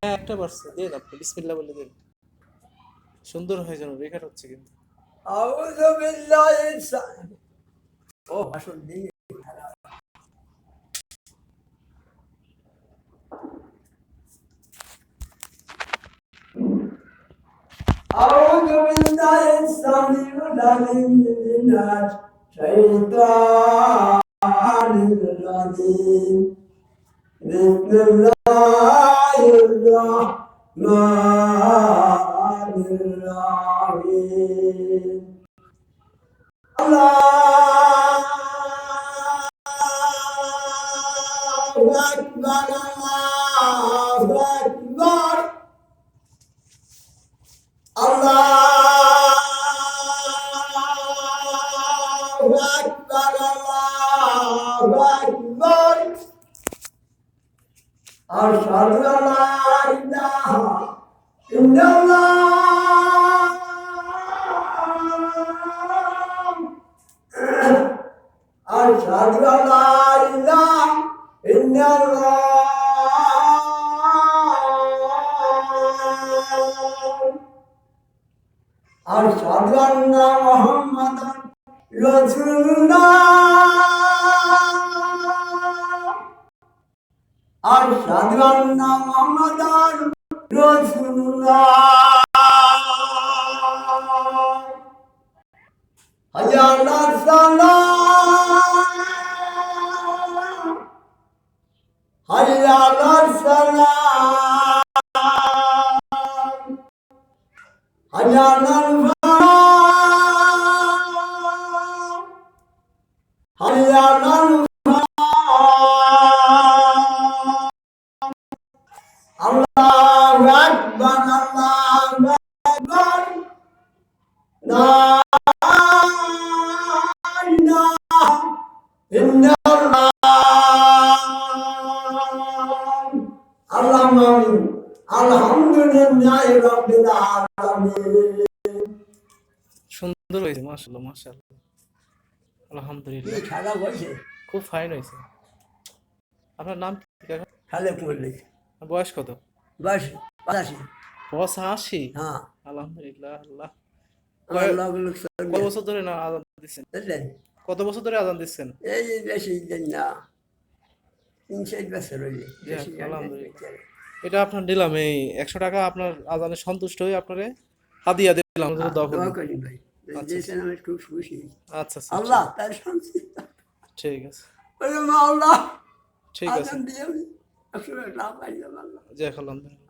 হ্যাঁ একটা পারছে, দেন আপনি বিসমিল্লাহ বলে দেন। সুন্দর হয়ে যেন রেকর্ড হচ্ছে কিন্তু। আউযু বিল্লাহি ও আসল দিন আউযু বিল্লাহি সামিউল আলিম মিনাশ শাইতানির রাজিম বিসমিল্লাহির রাহমানির রাহিম আল্লাহু আকবার আল্লাহু আকবার আল্লাহু আকবার আল্লাহু আকবার আশহাদু আল্লা ইলাহা ইল্লাল্লাহ আশহাদু আল্লা ইলাহা ইল্লাল্লাহ আশহাদু আন্না মুহাম্মাদান রাসূলুল্লাহ আশহাদু আন্না মুহাম্মাদান রাসূলুল্লাহ হাইয়া আলাস সালাহ হাইয়া আলাস সালাহ হাইয়া আলাল ফালাহ হাইয়া আলাল আল্লাহু আকবার আল্লাহু আকবার লা ইলাহা ইল্লাল্লাহ আল্লাহুম্মা আমিন আলহামদুলিল্লাহি রাব্বিল আলামিন সুন্দর হয়েছে, মাশাআল্লাহ মাশাআল্লাহ, আলহামদুলিল্লাহ। এই খারাপ হয়েছে খুব ফাইন হয়েছে। আপনার নাম কি কাকা? খালে পড়লে বয়স কত? বাস 85 85? হ্যাঁ আলহামদুলিল্লাহ। আল্লাহ আল্লাহ কয় বছর ধরে না আজান দিচ্ছেন? বুঝলেন কত বছর ধরে আজান দিচ্ছেন? এই যে বেশি দিন না 3-4 বছর হইলে বেশি যাক, আলহামদুলিল্লাহ। জানি এটা আপনার দিলাম, এই 100 টাকা আপনার আজানে সন্তুষ্ট হয়ে আপনারে হাদিয়া দিলাম। দোয়া দোয়া করবেন। করি ভাই আচ্ছা দিয়েছেন আমি খুব খুশি আচ্ছা আচ্ছা, আল্লাহ তার শান্তি ঠিক আছে বলে মা আল্লাহ ঠিক আছে। আজান দিয়ে আমি আসলে না পাইলাম আল্লাহ যাক, আলহামদুলিল্লাহ।